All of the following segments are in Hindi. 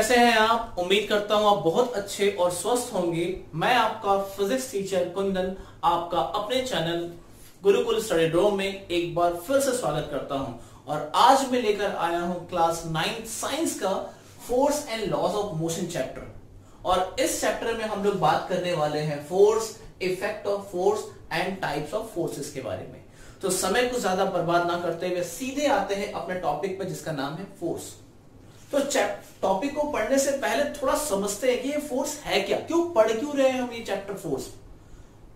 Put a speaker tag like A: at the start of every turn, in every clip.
A: कैसे हैं आप? उम्मीद करता हूं आप बहुत अच्छे और स्वस्थ होंगे। मैं आपका फिजिक्स टीचर कुंदन आपका अपने चैनल गुरुकुल स्टडी ड्रोम में एक बार फिर से स्वागत करता हूं। और आज मैं लेकर आया हूं क्लास 9 साइंस का force and laws of motion chapter. और इस चैप्टर में हम लोग बात करने वाले हैं force, effect of force and types of forces के बारे में। तो समय को ज्यादा बर्बाद ना करते हुए सीधे आते हैं अपने टॉपिक पे जिसका नाम है फोर्स। तो टॉपिक को पढ़ने से पहले थोड़ा समझते हैं कि ये फोर्स है क्या, पढ़ क्यों रहे हैं हम ये चैप्टर फोर्स।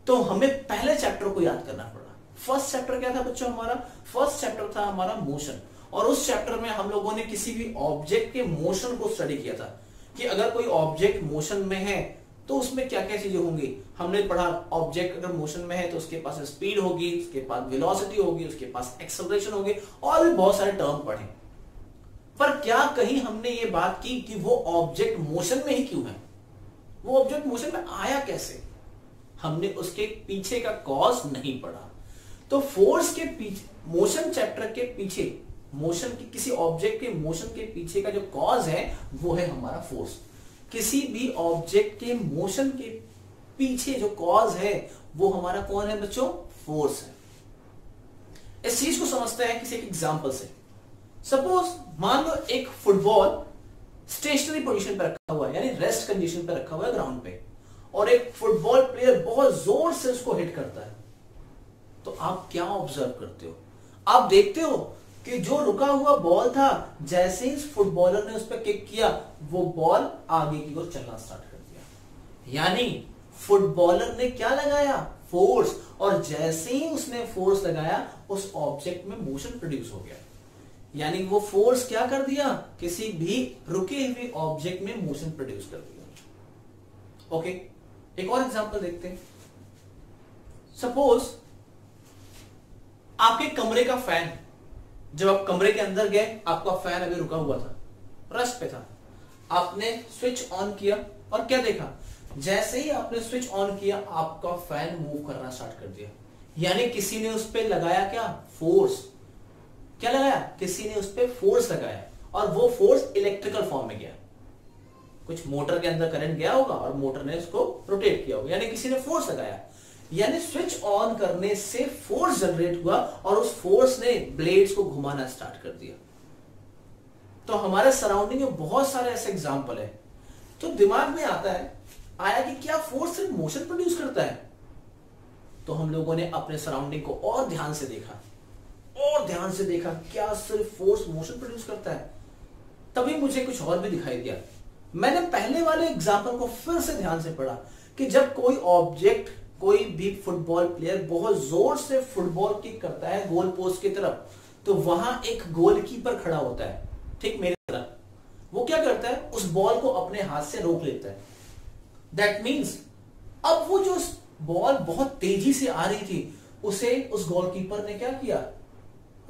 A: तो हमें पहले चैप्टर को याद करना पड़ा। फर्स्ट चैप्टर क्या था बच्चों? हमारा फर्स्ट चैप्टर था हमारा मोशन। और उस चैप्टर में हम लोगों ने किसी भी ऑब्जेक्ट के मोशन को स्टडी किया था कि अगर कोई ऑब्जेक्ट मोशन में है तो उसमें क्या क्या चीजें होंगी। हमने पढ़ा ऑब्जेक्ट अगर मोशन में है तो उसके पास स्पीड होगी, उसके पास वेलोसिटी होगी, उसके पास एक्सेलरेशन होगी और भी बहुत सारे टर्म पढ़े। पर क्या कहीं हमने ये बात की कि वो ऑब्जेक्ट मोशन में ही क्यों है, वो ऑब्जेक्ट मोशन में आया कैसे? हमने उसके पीछे का कॉज नहीं पढ़ा। तो फोर्स के पीछे, मोशन चैप्टर के पीछे, मोशन की किसी ऑब्जेक्ट के मोशन के पीछे का जो कॉज है वो है हमारा फोर्स। किसी भी ऑब्जेक्ट के मोशन के पीछे जो कॉज है वो हमारा कौन है बच्चों? फोर्स है। इस चीज को समझते हैं किसी एक एग्जांपल से। सपोज मान लो एक फुटबॉल स्टेशनरी पोजीशन पर रखा हुआ है, यानी रेस्ट कंडीशन पर रखा हुआ है ग्राउंड पे, और एक फुटबॉल प्लेयर बहुत जोर से उसको हिट करता है। तो आप क्या ऑब्जर्व करते हो? आप देखते हो कि जो रुका हुआ बॉल था, जैसे ही फुटबॉलर ने उस पर किक किया वो बॉल आगे की ओर चलना स्टार्ट कर दिया। यानी फुटबॉलर ने क्या लगाया? फोर्स। और जैसे ही उसने फोर्स लगाया उस ऑब्जेक्ट में मोशन प्रोड्यूस हो गया। यानी वो फोर्स क्या कर दिया? किसी भी रुके हुए ऑब्जेक्ट में मोशन प्रोड्यूस कर दिया। ओके, एक और एग्जांपल देखते हैं। सपोज आपके कमरे का फैन, जब आप कमरे के अंदर गए आपका फैन अभी रुका हुआ था, रेस्ट पे था, आपने स्विच ऑन किया और क्या देखा? जैसे ही आपने स्विच ऑन किया आपका फैन मूव करना स्टार्ट कर दिया। यानी किसी ने उस पर लगाया क्या? फोर्स। क्या लगाया? किसी ने उस पर फोर्स लगाया और वो फोर्स इलेक्ट्रिकल फॉर्म में गया। कुछ मोटर के अंदर करंट गया होगा और मोटर ने इसको रोटेट किया होगा, यानी किसी ने फोर्स लगाया। यानी स्विच ऑन करने से फोर्स जनरेट हुआ और उस फोर्स ने ब्लेड्स को घुमाना स्टार्ट कर दिया। तो हमारे सराउंडिंग में बहुत सारे ऐसे एग्जांपल है। तो दिमाग में आया कि क्या फोर्स सिर्फ मोशन प्रोड्यूस करता है? तो हम लोगों ने अपने सराउंडिंग को और ध्यान से देखा, क्या सिर्फ फोर्स मोशन प्रोड्यूस करता है? तभी मुझे कुछ और भी दिखाई दिया। मैंने पहले वाले एग्जांपल को फिर से ध्यान से पढ़ा कि जब कोई ऑब्जेक्ट, कोई भी फुटबॉल प्लेयर बहुत जोर से फुटबॉल किक करता है गोल पोस्ट की तरफ, तो वहां एक गोलकीपर खड़ा होता है ठीक मेरी तरफ। वो क्या करता है? उस बॉल को अपने हाथ से रोक लेता है। दैट मीन्स अब वो जो बॉल बहुत तेजी से आ रही थी उसे उस गोलकीपर ने क्या किया?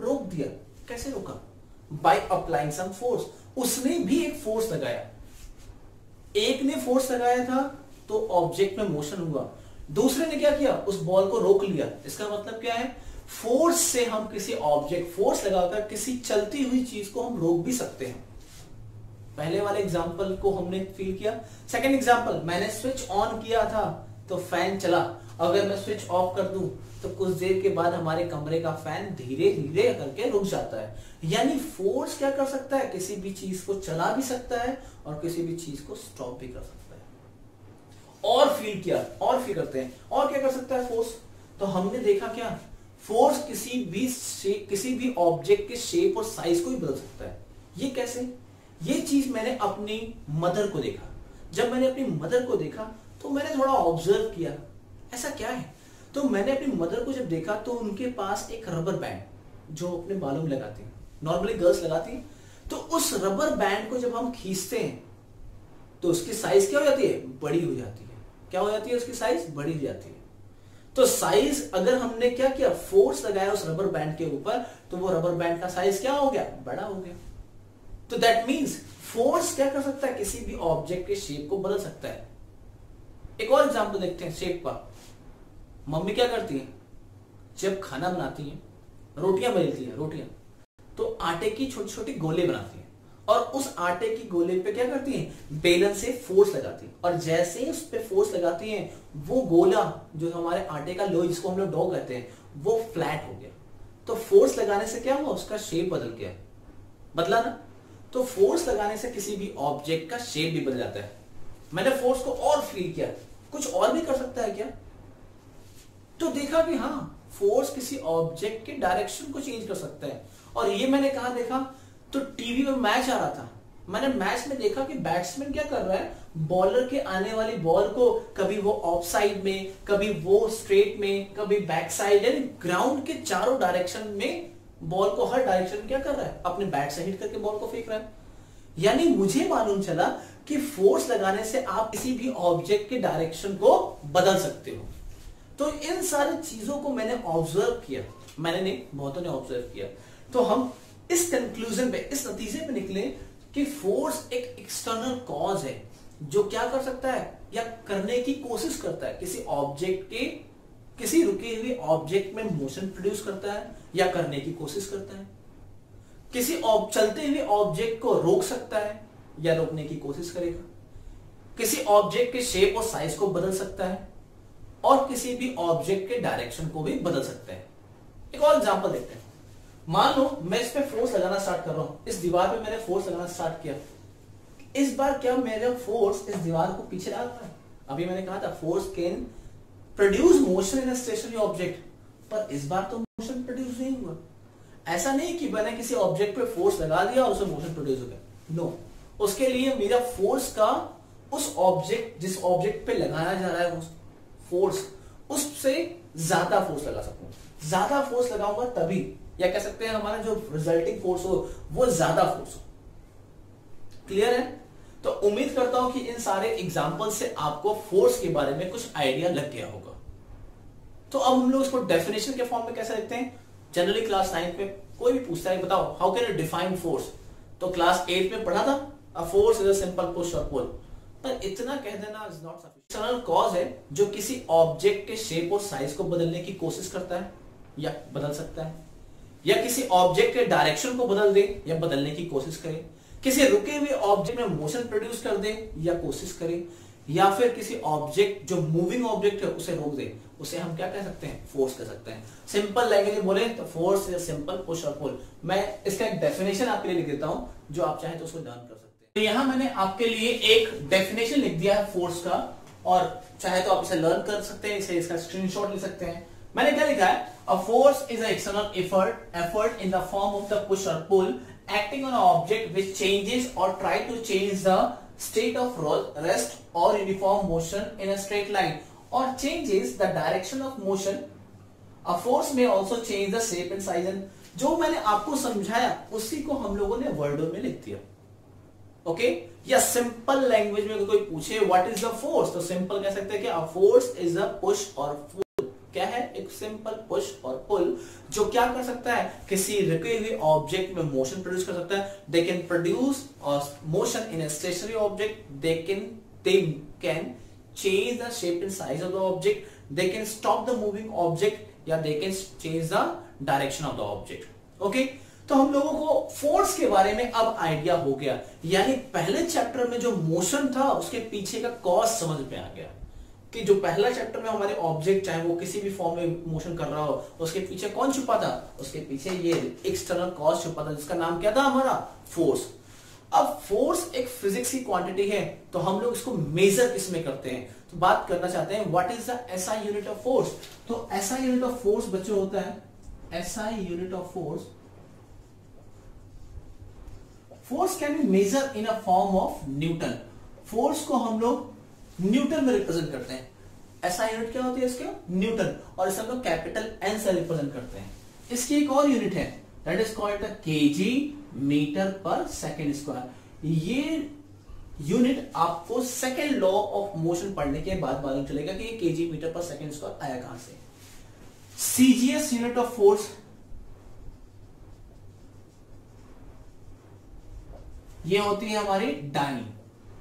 A: रोक दिया। कैसे रोका? By applying some force. उसने भी एक फोर्स लगाया। एक ने फोर्स लगाया था तो ऑब्जेक्ट में मोशन हुआ, दूसरे ने क्या किया? उस बॉल को रोक लिया। इसका मतलब क्या है? फोर्स से हम किसी ऑब्जेक्ट, फोर्स लगाकर किसी चलती हुई चीज को हम रोक भी सकते हैं। पहले वाले एग्जांपल को हमने फील किया। सेकंड एग्जांपल, मैंने स्विच ऑन किया था तो फैन चला। अगर मैं स्विच ऑफ कर दूं तो कुछ देर के बाद हमारे कमरे का फैन धीरे धीरे करके रुक जाता है। यानी फोर्स क्या कर सकता है? किसी भी चीज को चला भी सकता है और किसी भी चीज को स्टॉप भी कर सकता है। और फील करते हैं और क्या कर सकता है फोर्स? तो हमने देखा क्या? फोर्स किसी भी ऑब्जेक्ट के शेप और साइज को भी बदल सकता है। ये कैसे? ये चीज मैंने अपनी मदर को देखा। जब मैंने अपनी मदर को देखा तो मैंने थोड़ा ऑब्जर्व किया, ऐसा क्या है? तो मैंने अपनी मदर को जब देखा तो उनके पास एक रबर बैंड जो अपने बालों में लगाती है, नॉर्मली गर्ल्स लगाती है, तो उस रबर बैंड को जब हम खींचते हैं तो उसकी साइज क्या हो जाती है? बड़ी हो जाती है। क्या हो जाती है? उसकी साइज बड़ी हो जाती है। तो साइज, अगर हमने क्या किया? फोर्स लगाया उस रबर बैंड के ऊपर, तो वो रबर बैंड का साइज क्या हो गया? बड़ा हो गया। तो दैट मीन्स फोर्स क्या कर सकता है? किसी भी ऑब्जेक्ट के शेप को बदल सकता है। एक और एग्जांपल देखते हैं शेप का। मम्मी क्या करती है? जब खाना बनाती है, रोटियां बेलती है, तो आटे की छोटी छोटी गोले बनाती है और उस आटे की गोले पे क्या करती हैं, बेलन से फोर्स लगाती हैं, और जैसे ही उस पे फोर्स लगाती हैं वो गोला जो हमारे आटे का लोई जिसको हम लोग डो कहते हैं वो फ्लैट हो गया। तो फोर्स लगाने से क्या हुआ, उसका शेप बदल गया, बदला ना। तो फोर्स लगाने से किसी भी ऑब्जेक्ट का शेप भी बदल जाता है। मैंने फोर्स को और फील किया, कुछ और भी कर सकता है क्या, तो देखा कि हाँ फोर्स किसी ऑब्जेक्ट के डायरेक्शन को चेंज कर सकता है। और ये मैंने कहा देखा, तो टीवी में मैच आ रहा था, मैंने मैच में देखा कि बैट्समैन क्या कर रहा है, बॉलर के आने वाली बॉल को कभी वो ऑफ साइड में, कभी वो स्ट्रेट में, कभी बैक साइड, यानी ग्राउंड के चारों डायरेक्शन में बॉल को हर डायरेक्शन में क्या कर रहा है, अपने बैट से हिट करके बॉल को फेंक रहा है। यानी मुझे मालूम चला कि फोर्स लगाने से आप किसी भी ऑब्जेक्ट के डायरेक्शन को बदल सकते हो। तो इन सारी चीजों को मैंने ऑब्जर्व किया, मैंने नहीं बहुतों ने ऑब्जर्व किया। तो हम इस कंक्लूजन पे, इस नतीजे पे निकले कि फोर्स एक एक्सटर्नल कॉज है जो क्या कर सकता है या करने की कोशिश करता है, किसी ऑब्जेक्ट के, किसी रुके हुए ऑब्जेक्ट में मोशन प्रोड्यूस करता है या करने की कोशिश करता है, किसी चलते हुए ऑब्जेक्ट को रोक सकता है या रोकने की कोशिश करेगा, किसी ऑब्जेक्ट के शेप और साइज को बदल सकता है, और किसी भी ऑब्जेक्ट के डायरेक्शन को भी बदल सकता है। एक और एग्जांपल देखते हैं। मान लो मैं इस पे फोर्स लगाना स्टार्ट कर रहा हूं, इस दीवार पे मैंने फोर्स लगाना स्टार्ट किया, इस बार क्या मेरा फोर्स इस दीवार को पीछे डाल रहा है? अभी मैंने कहा था force can produce motion in a stationary object, पर इस बार तो मोशन प्रोड्यूस नहीं हुआ। ऐसा नहीं कि मैंने किसी ऑब्जेक्ट पे फोर्स लगा दिया और उसमें मोशन प्रोड्यूस हो गया, नो। उसके लिए मेरा फोर्स का उस ऑब्जेक्ट, जिस ऑब्जेक्ट पे लगाया जा रहा है फोर्स, उससे ज्यादा फोर्स लगा सकूं। ज्यादा फोर्स लगाऊंगा तभी, या कह सकते हैं हमारा जो रिजल्टिंग फोर्स हो वो ज्यादा फोर्स हो। क्लियर है? तो उम्मीद करता हूं कि इन सारे एग्जांपल से आपको फोर्स के बारे में कुछ आइडिया लग गया होगा। तो अब हम लोग इसको डेफिनेशन के फॉर्म में कैसे लिखते हैं? जनरली क्लास 9 में कोई भी पूछता है बताओ how can you define force, तो क्लास 8 में पढ़ा था a force is a simple push और पुल, पर इतना कह देना is not sufficient. External cause है जो किसी ऑब्जेक्ट के शेप और साइज को बदलने की कोशिश करता है या बदल सकता है, या किसी ऑब्जेक्ट के डायरेक्शन को बदल दे या बदलने की कोशिश करे, किसी रुके हुए ऑब्जेक्ट में मोशन प्रोड्यूस कर दे या कोशिश करे, या फिर किसी ऑब्जेक्ट जो मूविंग ऑब्जेक्ट है उसे रोक दे, उसे हम क्या कह सकते हैं? फोर्स कह सकते हैं। सिंपल लैंग्वेज में बोले तो फोर्स इज सिंपल पुश और पुल। मैं इसका एक डेफिनेशन आपके लिए लिख देता हूं, जो आप चाहें तो उसको लर्न कर सकते हैं। तो यहां मैंने आपके लिए एक डेफिनेशन लिख दिया है फोर्स का, और चाहे तो आप इसे लर्न कर सकते हैं, इसे इसका स्क्रीनशॉट ले सकते हैं। मैंने क्या लिखा है? A force is a external effort in the form of the push और पुल acting on an object which changes or try to change the state of rest or uniform motion in a straight line or changes the direction of motion. A force may also change the shape and size and जो मैंने आपको समझाया उसी को हम लोगों ने वर्डों में लिख दिया। ओके, या सिंपल लैंग्वेज में अगर कोई पूछे व्हाट इज द फोर्स, तो सिंपल कह सकते हैं कि a force is a push और पुल। क्या है? एक सिंपल पुश और पुल जो क्या कर सकता है? किसी रुके हुए ऑब्जेक्ट में मोशन प्रोड्यूस कर सकता है। They can produce motion in a stationary object, they can change the shape and size of the object, they can stop the moving object, या they can change the direction of the object. Okay, तो हम लोगों को फोर्स के बारे में अब आइडिया हो गया, यानी पहले चैप्टर में जो मोशन था उसके पीछे का कॉज समझ में आ गया कि जो पहला चैप्टर में हमारे ऑब्जेक्ट चाहे वो किसी भी फॉर्म में मोशन कर रहा हो, उसके पीछे कौन छुपा था? उसके पीछे ये एक्सटर्नल कॉज छुपा था, जिसका नाम क्या था? हमारा फोर्स। अब फोर्स एक फिजिक्स की क्वांटिटी है, तो हम लोग इसको मेजर किसमें करते हैं? तो बात करना चाहते हैं what is the SI unit of force. तो एसआई यूनिट ऑफ फोर्स बच्चों होता है, SI unit of force can be measure in a form of newton. Force को हम लोग न्यूटन में रिप्रेजेंट करते हैं। ऐसा यूनिट क्या होती है इसके? न्यूटन, और इसे हम लोग कैपिटल एन से रिप्रेजेंट करते हैं। इसकी एक और यूनिट है, that is called the KG meter per second square. ये यूनिट आपको सेकेंड लॉ ऑफ मोशन पढ़ने के बाद मालूम चलेगा कि ये KG meter per second square आया कहां से। सीजीएस यूनिट ऑफ फोर्स, ये होती है हमारी डाइन।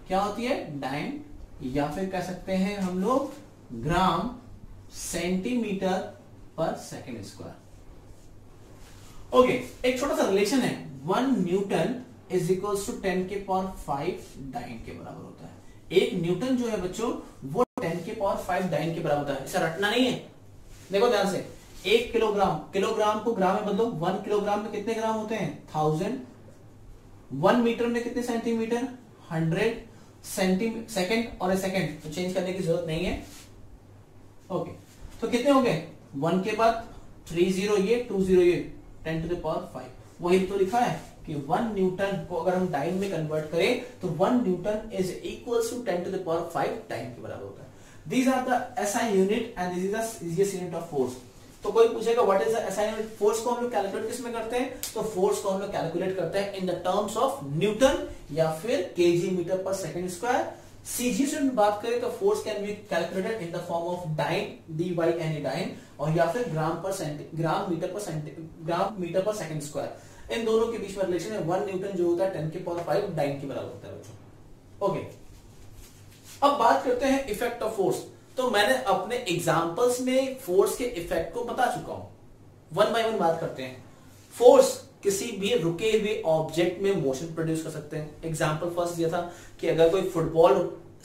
A: क्या होती है? डाइन, या फिर कह सकते हैं हम लोग ग्राम सेंटीमीटर पर सेकेंड स्क्वायर। ओके, एक छोटा सा रिलेशन है, 1 न्यूटन इज इक्वल टू 10 के पावर 5 डाइन के बराबर होता है। एक न्यूटन जो है बच्चों वो 10 के पावर 5 डाइन के बराबर होता है। इसे रटना नहीं है, देखो ध्यान से। 1 किलोग्राम, किलोग्राम को ग्राम में बदलो, 1 किलोग्राम में कितने ग्राम होते हैं? 1000। 1 मीटर में कितने सेंटीमीटर? 100 सेकंड, और सेकंड तो चेंज करने की जरूरत नहीं है। ओके, तो कितने हो गए? 1 के बाद 30 ये 20 ये 10 टू द पावर 5। वही तो लिखा है कि 1 न्यूटन को अगर हम डाइन में कन्वर्ट करें तो 1 newton is equal to 10 to the power 5 dyne के बराबर होता है। These are the SI unit and this is the easiest unit of force। तो कोई पूछेगा what is the SI unit? Force को हम लोग कैलकुलेट किस में करते हैं? तो फोर्स को हम लोग कैलकुलेट करते हैं in the terms of newton या फिर KG meter per second square. CG से बात करें तो force can be calculated in the form of dyne, DYNE dyne, और या फिर gram meter per second square. इन दोनों के बीच में रिलेशन है। 1 न्यूटन जो होता है 10 के पावर 5 डाइन के बराबर होता है बच्चों। ओके, अब बात करते हैं इफेक्ट ऑफ फोर्स। तो मैंने अपने एग्जांपल्स में फोर्स के इफेक्ट को बता चुका हूं। 1 बाय 1 बात करते हैं। फोर्स किसी भी रुके हुए ऑब्जेक्ट में मोशन प्रोड्यूस कर सकते हैं। एग्जांपल फर्स्ट दिया था कि अगर कोई फुटबॉल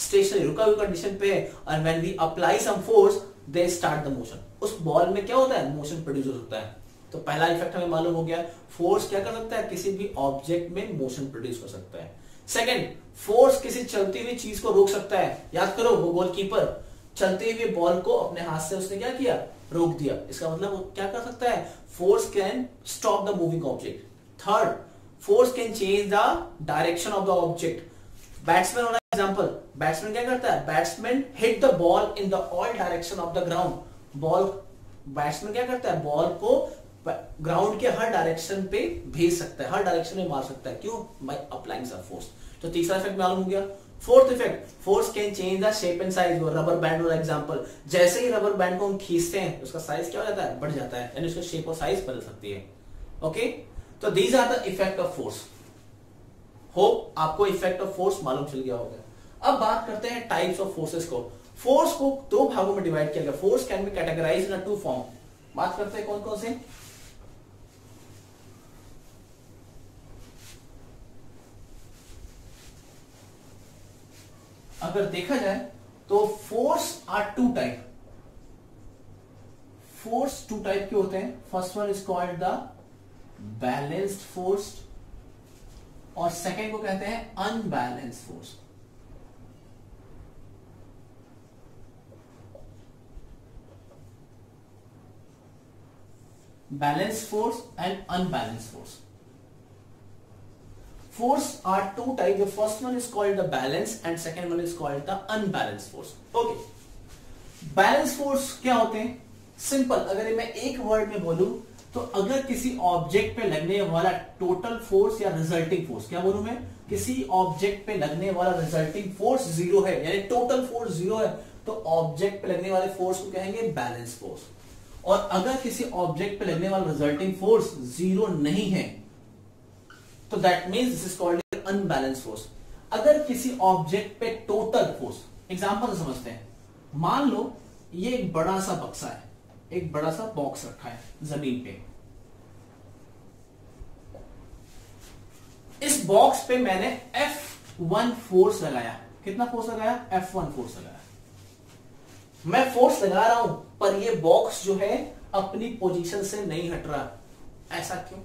A: स्टेशनरी रुका हुआ कंडीशन पे है और when we apply some force they start the motion, उस बॉल में क्या होता है? मोशन प्रोड्यूस होता है। तो पहला इफेक्ट हमें मालूम हो गया, फोर्स क्या कर सकता है? किसी भी ऑब्जेक्ट में मोशन प्रोड्यूस कर सकता है। सेकंड, फोर्स किसी चलती हुई चीज को रोक सकता है। याद करो, वो गोलकीपर चलते हुए बॉल को अपने हाथ से उसने क्या किया? रोक दिया। इसका मतलब वो क्या कर सकता है? Force can stop the moving object. Third, force can change the direction of the object. Batsman होना एग्जांपल, बैट्समैन क्या करता है? Batsman hit the ball in the all direction of the ground. Batsman क्या करता है? बॉल को ग्राउंड के हर डायरेक्शन पे भेज सकता है, हर डायरेक्शन में मार सकता है। क्यों? By applying some force. तो तीसरा इफेक्ट मालूम हो गया। Fourth effect, force can change the shape and size. Rubber band वाला एग्जांपल, जैसे ही रबर बैंड को हम खींचते हैं उसका साइज क्या हो जाता है? बढ़ जाता है, यानी उसका शेप और साइज बदल सकती है। ओके, तो these are the effect of force. Hope आपको इफेक्ट ऑफ फोर्स मालूम चल गया होगा। अब बात करते हैं टाइप्स ऑफ फोर्सेस को। फोर्स को 2 भागों में डिवाइड किया गया। Force can be categorized in 2 form. बात करते हैं कौन कौन से। अगर देखा जाए तो force are 2 type. Force 2 type के होते हैं। First one is called the balanced force और सेकेंड को कहते हैं unbalanced force. Balanced force and unbalanced force. Force are 2 types. The first one is called the balanced and second one is called the unbalanced force. Okay. Balanced force क्या होते हैं? सिंपल, अगर मैं एक वर्ड में बोलूं तो अगर किसी ऑब्जेक्ट पे लगने वाला टोटल फोर्स या रिजल्टिंग फोर्स, क्या बोलूं मैं? किसी ऑब्जेक्ट पे लगने वाला रिजल्टिंग फोर्स 0 है, यानी टोटल फोर्स 0 है, तो ऑब्जेक्ट पे लगने वाले फोर्स को कहेंगे बैलेंस फोर्स। और अगर किसी ऑब्जेक्ट पे लगने वाला रिजल्टिंग फोर्स 0 नहीं है तो that means this is called unbalanced force. अगर किसी ऑब्जेक्ट पे टोटल फोर्स, एग्जांपल से समझते हैं। मान लो ये एक बड़ा सा बक्सा है, एक बड़ा सा बॉक्स रखा है जमीन पे। इस बॉक्स पे मैंने F1 फोर्स लगाया। कितना फोर्स लगाया? F1 फोर्स लगाया। मैं फोर्स लगा रहा हूं पर ये बॉक्स जो है अपनी पोजीशन से नहीं हट रहा। ऐसा क्यों?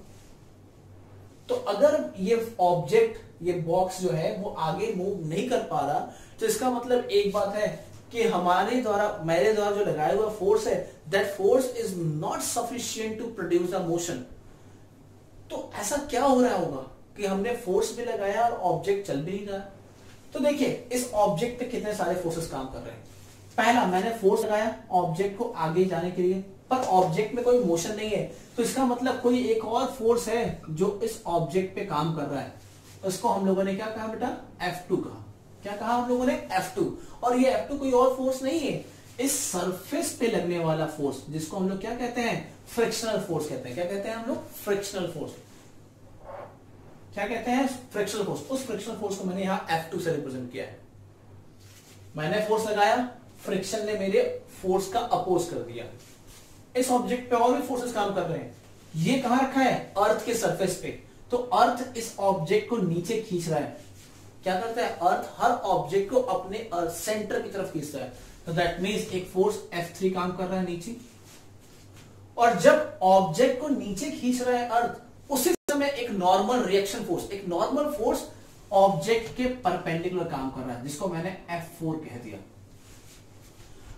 A: तो अगर ये ऑब्जेक्ट, ये बॉक्स जो है वो आगे मूव नहीं कर पा रहा, तो इसका मतलब एक बात है कि मेरे द्वारा जो लगाया हुआ फोर्स है, that force is not sufficient to produce a motion. तो ऐसा क्या हो रहा होगा कि हमने फोर्स भी लगाया और ऑब्जेक्ट चल भी नहीं रहा। तो देखिए इस ऑब्जेक्ट पे कितने सारे फोर्सेस काम कर रहे हैं। पहला, मैंने फोर्स लगाया ऑब्जेक्ट को आगे जाने के लिए, पर ऑब्जेक्ट में कोई मोशन नहीं है, तो इसका मतलब कोई एक और फोर्स है जो इस ऑब्जेक्ट पे काम कर रहा है। उसको हम लोगों ने क्या कहा बेटा? F2 कहा। क्या कहा हम लोगों ने? F2। और ये F2 कोई और फोर्स नहीं है, इस सरफेस पे लगने वाला फोर्स, जिसको हम लोग क्या कहते हैं? फ्रिक्शनल फोर्स कहते हैं। क्या कहते हैं हम लोग? Frictional force. क्या कहते हैं? Frictional force. उस फ्रिक्शनल फोर्स को मैंने यहां F2 से रिप्रेजेंट किया है। मैंने फोर्स लगाया, फ्रिक्शन ने मेरे फोर्स का अपोज कर दिया। इस ऑब्जेक्ट पे और भी फोर्सेस काम कर रहे हैं। ये कहां रखा है? अर्थ के सरफेस पे। तो अर्थ इस ऑब्जेक्ट को नीचे खींच रहा है। क्या करता है, अर्थ हर ऑब्जेक्ट को अपने सेंटर की तरफ खींचता है। तो दैट मीन्स एक फोर्स F3 काम कर रहा है नीचे, और जब ऑब्जेक्ट को नीचे खींच रहा है अर्थ, उसी समय एक नॉर्मल रिएक्शन फोर्स, एक नॉर्मल फोर्स ऑब्जेक्ट के परपेंडिकुलर काम कर रहा है, जिसको मैंने F4 कह दिया।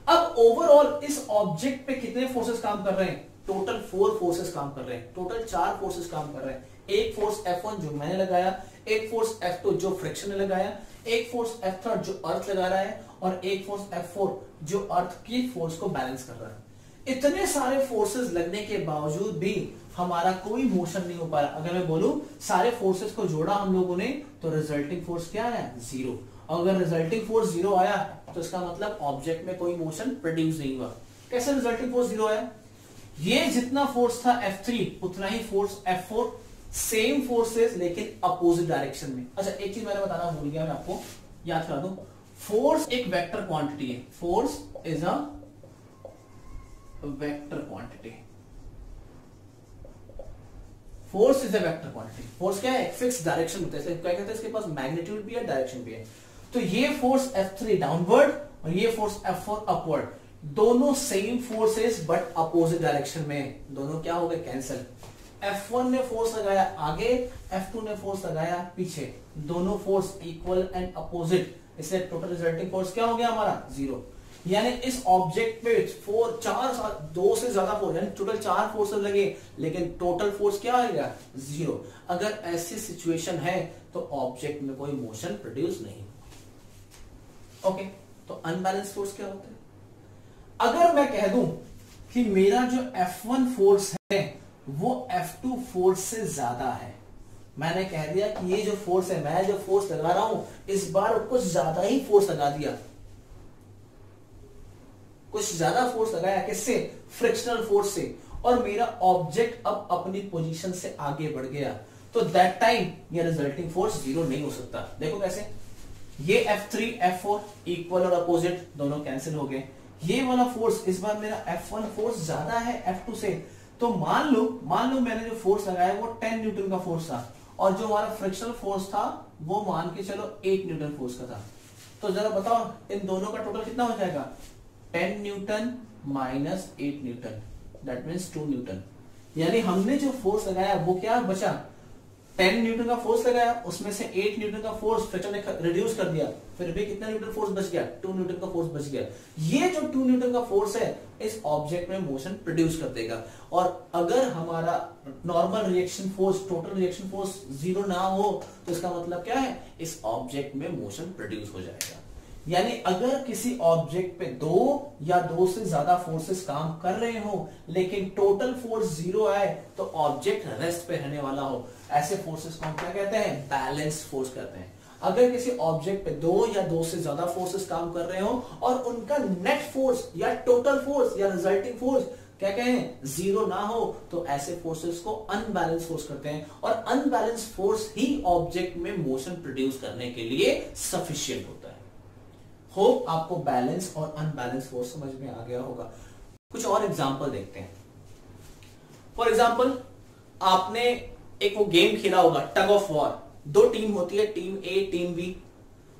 A: अब ओवरऑल इस ऑब्जेक्ट पे कितने फोर्सेस काम कर रहे हैं, टोटल 4 फोर्सेस काम कर रहे हैं, टोटल 4 फोर्सेस काम कर रहे हैं। एक फोर्स F1 जो मैंने लगाया, एक फोर्स F2 जो फ्रिक्शन ने लगाया, एक फोर्स F3 जो अर्थ लगा रहा है, और एक फोर्स F4 जो अर्थ की फोर्स को बैलेंस कर रहा है। इतने सारे फोर्सेस लगने के बावजूद भी हमारा कोई मोशन नहीं हो पा रहा। अगर मैं बोलूं सारे फोर्सेस को जोड़ा हम लोगों ने, तो रिजल्टिंग फोर्स क्या है, 0। अगर रिजल्टिंग फोर्स 0 आया तो इसका मतलब ऑब्जेक्ट में कोई मोशन प्रोड्यूस नहीं हुआ। कैसे रिजल्टिंग फोर्स 0 आया, ये जितना फोर्स था F3 उतना ही फोर्स F4, सेम फोर्सेस लेकिन अपोजिट डायरेक्शन में। अच्छा एक चीज मैंने बताना भूल गया, मैं आपको याद करा दूं, फोर्स एक वेक्टर क्वांटिटी है, force is a vector quantity, force is a vector quantity. Force क्या है, फिक्स डायरेक्शन होता है, क्या कहते हैं, इसके पास मैग्नीट्यूड भी है, डायरेक्शन भी है। तो ये फोर्स F3 डाउनवर्ड और ये फोर्स F4 अपवर्ड, दोनों same forces but opposite direction में, दोनों क्या हो गए, कैंसिल। F1 ने फोर्स लगाया आगे, F2 ने फोर्स लगाया पीछे, दोनों फोर्स इक्वल एंड अपोजिट, इसलिए टोटल रिजल्टिंग फोर्स क्या हो गया हमारा, 0। यानी इस ऑब्जेक्ट पे 2 से ज्यादा फोर्स, यानी टोटल 4 फोर्सेस लगे, लेकिन टोटल फोर्स क्या आएगा, 0। अगर ऐसी सिचुएशन है तो ऑब्जेक्ट में कोई मोशन प्रोड्यूस नहीं। ओके, तो अनबैलेंस फोर्स क्या होता है, अगर मैं कह दूं कि मेरा जो F1 फोर्स है वो F2 फोर्स से ज्यादा है, मैंने कह दिया कि ये जो फोर्स है, मैं जो फोर्स लगा रहा हूं इस बार कुछ ज्यादा ही फोर्स लगा दिया, कुछ ज्यादा फोर्स लगाया, किससे, फ्रिक्शनल फोर्स से, और मेरा ऑब्जेक्ट अब अपनी पोजीशन से आगे बढ़ गया, तो दैट टाइम ये रिजल्टिंग फोर्स 0 नहीं हो सकता। देखो कैसे, ये F3 F4 इक्वल और अपोजिट दोनों कैंसिल हो गए, ये वाला फोर्स इस बार मेरा F1 फोर्स ज्यादा है F2 से, तो मान लो मैंने जो फोर्स लगाया वो 10 न्यूटन का फोर्स था, और जो हमारा फ्रिक्शनल फोर्स था वो मान के चलो 8 न्यूटन फोर्स का था। तो जरा बताओ इन दोनों का टोटल कितना हो जाएगा, 10 Newton minus 8 Newton, that means 2 Newton. यानी हमने जो फोर्स लगाया वो क्या बचा, 10 न्यूटन का फोर्स लगाया, उसमें से 8 न्यूटन का फोर्स फ्रिक्शन ने रिड्यूस कर दिया, फिर भी कितना न्यूटन फोर्स बच गया, 2 न्यूटन का फोर्स बच गया। ये जो 2 न्यूटन का फोर्स है इस ऑब्जेक्ट में मोशन प्रोड्यूस कर देगा, और अगर हमारा normal reaction force, total reaction force 0 ना हो तो इसका मतलब क्या है, इस ऑब्जेक्ट में मोशन प्रोड्यूस हो जाएगा। यानी अगर किसी ऑब्जेक्ट पे 2 या 2 से ज्यादा फोर्सेस काम कर रहे हो लेकिन टोटल फोर्स 0 आए तो ऑब्जेक्ट रेस्ट पे रहने वाला हो, ऐसे फोर्सेस को हम क्या कहते हैं, बैलेंस फोर्स कहते हैं। अगर किसी ऑब्जेक्ट पे 2 या 2 से ज्यादा फोर्सेस काम कर रहे हो और उनका नेट फोर्स या टोटल फोर्स या रिजल्टिंग फोर्स क्या कहें, 0 ना हो, तो ऐसे फोर्सेस को अनबैलेंस फोर्स करते हैं, और अनबैलेंस फोर्स ही ऑब्जेक्ट में मोशन प्रोड्यूस करने के लिए सफिशिएंट होता है। होप आपको बैलेंस और अनबैलेंस फोर्स समझ में आ गया होगा। कुछ और एग्जांपल देखते हैं। फॉर एग्जांपल आपने एक वो गेम खेला होगा टग ऑफ वॉर, 2 टीम होती है, टीम ए टीम बी,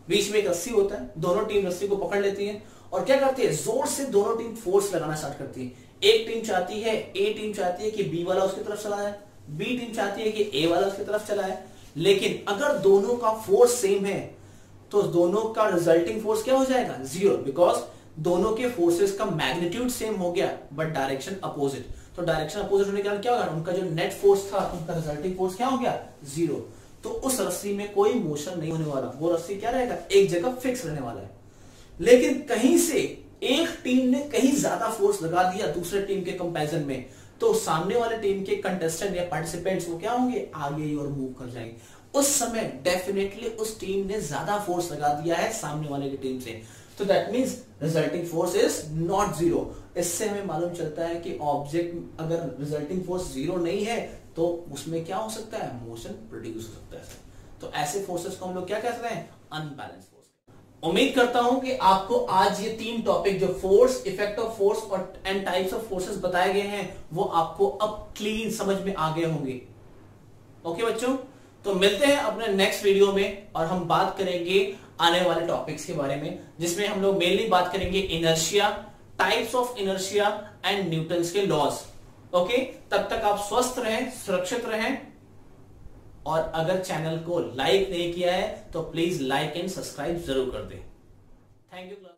A: बीच में एक रस्सी होता है, दोनों टीम रस्सी को पकड़ लेती है और क्या करती है, जोर से दोनों टीम फोर्स लगाना स्टार्ट करती है। एक टीम चाहती है, ए टीम चाहती है कि बी वाला उसकी तरफ चला है, बी टीम चाहती है कि ए वाला उसकी तरफ चला है, लेकिन अगर दोनों का फोर्स सेम है तो दोनों का रिजल्टिंग फोर्स क्या हो जाएगा, 0, बिकॉज दोनों के फोर्सेस का मैग्नीट्यूड सेम हो गया बट डायरेक्शन अपोजिट। तो डायरेक्शन अपोजिट होने के कारण क्या होगा, उनका जो नेट फोर्स था उनका रिजल्टिंग फोर्स क्या हो गया, 0। तो उस रस्सी में कोई मोशन नहीं होने वाला, वो रस्सी क्या रहेगा, एक जगह फिक्स रहने वाला है। लेकिन कहीं से एक टीम ने कहीं ज्यादा फोर्स लगा दिया दूसरे टीम के कंपैरिजन में, तो सामने वाले टीम के कंटेस्टेंट या पार्टिसिपेंट्स वो क्या होंगे, आगे ही और मूव कर जाएंगे। उस समय डेफिनेटली उस टीम ने ज्यादा फोर्स लगा दिया है सामने वाले की टीम से, तो that means resulting force is not 0। इससे हमें मालूम चलता है कि ऑब्जेक्ट अगर रिजल्टिंग फोर्स 0 नहीं है तो उसमें क्या हो सकता है, मोशन प्रोड्यूस हो सकता है। तो ऐसे फोर्सेस को हम लोग क्या कहते हैं, अनबैलेंस फोर्स। उम्मीद करता हूं कि आपको आज ये 3 टॉपिक जो फोर्स, इफेक्ट ऑफ फोर्स और एंड टाइप्स ऑफ फोर्सेस बताए गए हैं वो आपको अब क्लीन समझ में आ गए होंगे। ओके बच्चों, तो मिलते हैं अपने नेक्स्ट वीडियो में और हम बात करेंगे आने वाले टॉपिक्स के बारे में, जिसमें हम लोग मेनली बात करेंगे inertia, types of inertia and Newton's के लॉज। ओके, तब तक आप स्वस्थ रहें, सुरक्षित रहें, और अगर चैनल को लाइक नहीं किया है तो प्लीज लाइक एंड सब्सक्राइब जरूर कर दें। Thank you.